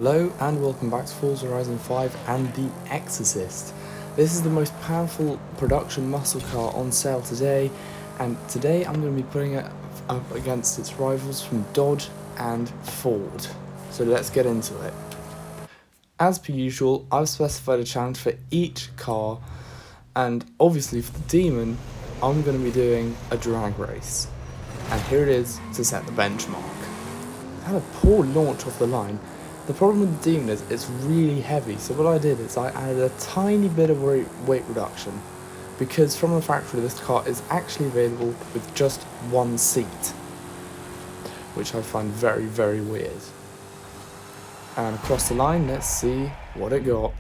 Hello and welcome back to Forza Horizon 5 and the Exorcist. This is the most powerful production muscle car on sale today, and today I'm going to be putting it up against its rivals from Dodge and Ford. So let's get into it. As per usual, I've specified a challenge for each car, and obviously for the Demon, I'm going to be doing a drag race. And here it is to set the benchmark. I had a poor launch off the line. The problem with the Demon is it's really heavy, so what I did is I added a tiny bit of weight reduction, because from the factory this car is actually available with just one seat, which I find very, very weird. And across the line, let's see what it got.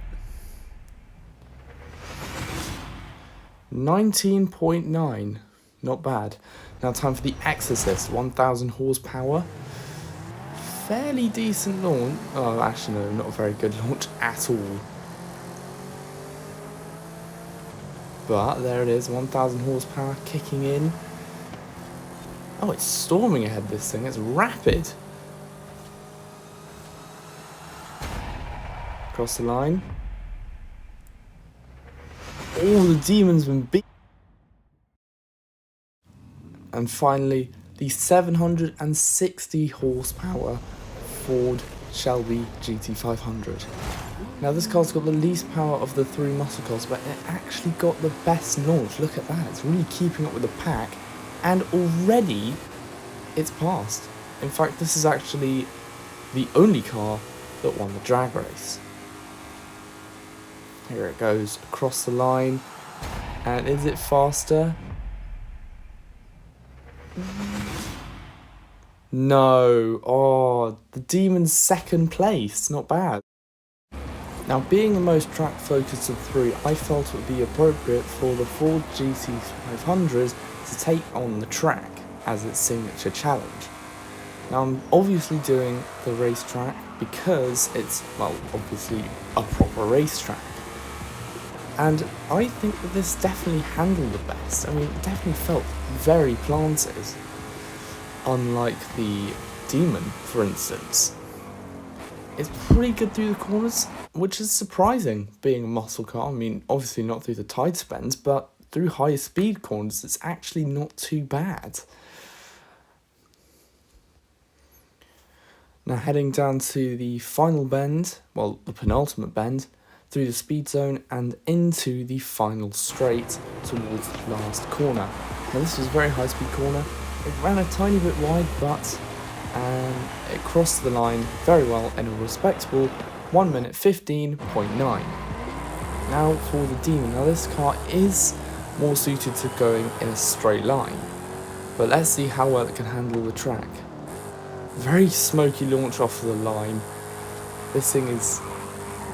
19.9, not bad. Now time for the Exorcist, 1000 horsepower. Fairly decent launch. Oh, actually no, not a very good launch at all. But there it is, 1000 horsepower kicking in. Oh, it's storming ahead, this thing. It's rapid. Across the line. Oh, the Demon's been beat. And finally, the 760 horsepower Ford Shelby GT500. Now this car's got the least power of the three muscle cars, but it actually got the best launch. Look at that, it's really keeping up with the pack, and already it's passed. In fact, this is actually the only car that won the drag race. Here it goes across the line, and is it faster? No, oh, the Demon's second place, not bad. Now, being the most track focused of three, I felt it would be appropriate for the Ford GT500 to take on the track as its signature challenge. Now, I'm obviously doing the racetrack because it's, well, obviously a proper racetrack. And I think that this definitely handled the best. I mean, it definitely felt very planted. Unlike the Demon, for instance. It's pretty good through the corners, which is surprising, being a muscle car. I mean, obviously not through the tight spends, but through higher speed corners, it's actually not too bad. Now heading down to the final bend, well, the penultimate bend, through the speed zone and into the final straight towards the last corner. Now this was a very high speed corner. It ran a tiny bit wide, but it crossed the line very well in a respectable 1 minute 15.9. Now for the Demon. Now this car is more suited to going in a straight line, but let's see how well it can handle the track. Very smoky launch off the line. This thing is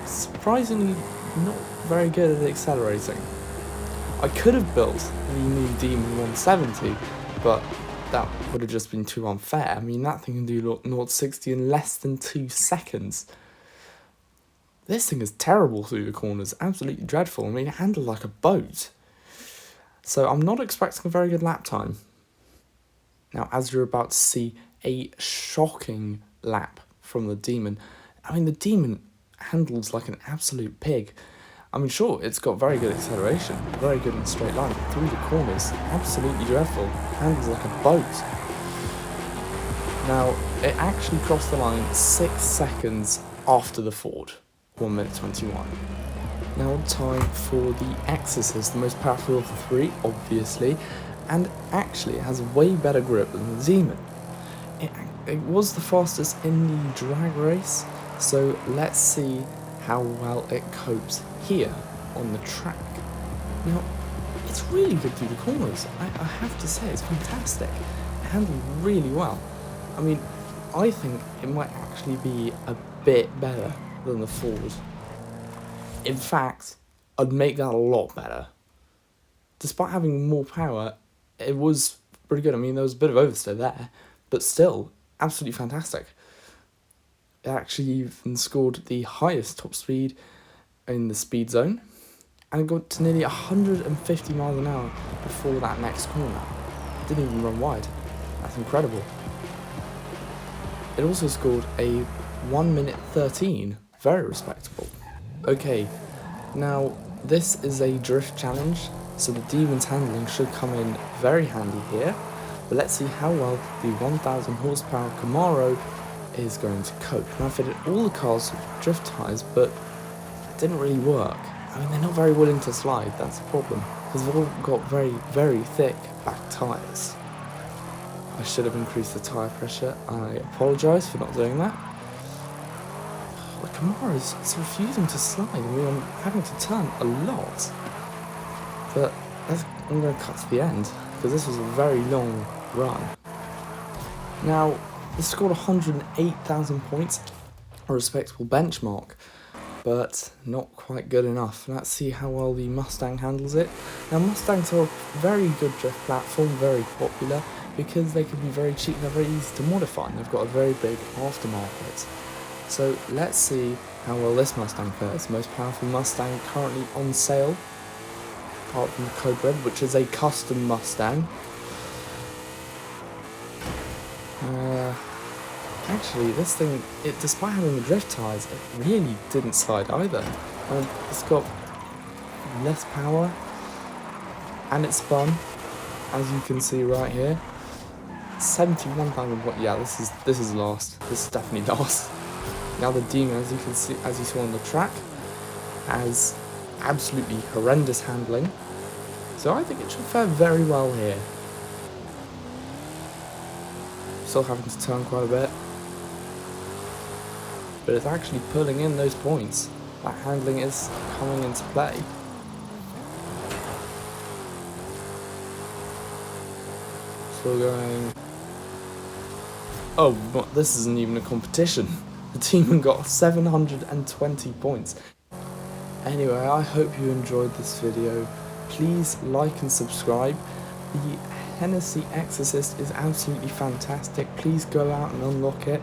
surprisingly not very good at accelerating. I could have built the new Demon 170, but that would have just been too unfair. I mean, that thing can do 0-60 in less than 2 seconds. This thing is terrible through the corners, absolutely dreadful. I mean, it handled like a boat. So I'm not expecting a very good lap time. Now, as you're about to see a shocking lap from the Demon. I mean, the Demon handles like an absolute pig. I mean, sure, it's got very good acceleration, very good in a straight line, but through the corners, absolutely dreadful, handles like a boat. Now, it actually crossed the line 6 seconds after the Ford, 1 minute 21. Now time for the Exorcist, the most powerful of the three, obviously, and actually it has a way better grip than the Demon. It was the fastest in the drag race, so let's see how well it copes here on the track. Now, it's really good through the corners. I have to say, it's fantastic. It handled really well. I mean, I think it might actually be a bit better than the Ford. In fact, I'd make that a lot better. Despite having more power, it was pretty good. I mean, there was a bit of oversteer there, but still, absolutely fantastic. It actually even scored the highest top speed in the speed zone, and it got to nearly 150 miles an hour before that next corner. It didn't even run wide. That's incredible. It also scored a 1 minute 13. Very respectable. Okay, now this is a drift challenge, so the demon's handling should come in very handy here. But let's see how well the 1000 horsepower Camaro is going to cope. Now I fitted all the cars with drift tyres, but it didn't really work. I mean, they're not very willing to slide, that's the problem, because they've all got very, very thick back tyres. I should have increased the tyre pressure. I apologise for not doing that. The Camaro is refusing to slide. I mean, I'm having to turn a lot. But I'm going to cut to the end, because this was a very long run. Now, this scored 108,000 points, a respectable benchmark, but not quite good enough. Let's see how well the Mustang handles it. Now, Mustangs are a very good drift platform, very popular, because they can be very cheap, they're very easy to modify, and they've got a very big aftermarket. So let's see how well this Mustang fares. Most powerful Mustang currently on sale, apart from the Code Red, which is a custom Mustang. Actually, this thing, despite having the drift tyres, it really didn't slide either. It's got less power, and it spun, as you can see right here. 71,000 points. Yeah, this is last. This is definitely last. Now the Demon, as you can see, as you saw on the track, has absolutely horrendous handling. So I think it should fare very well here. Still having to turn quite a bit, but it's actually pulling in those points. That handling is coming into play. Still going. Oh, but this isn't even a competition. The Demon got 720 points. Anyway, I hope you enjoyed this video. Please like and subscribe. The Hennessy Exorcist is absolutely fantastic. Please go out and unlock it.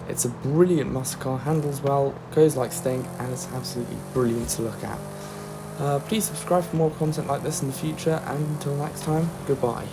It's a brilliant muscle car, handles well, goes like stink, and it's absolutely brilliant to look at. Please subscribe for more content like this in the future, and until next time, goodbye.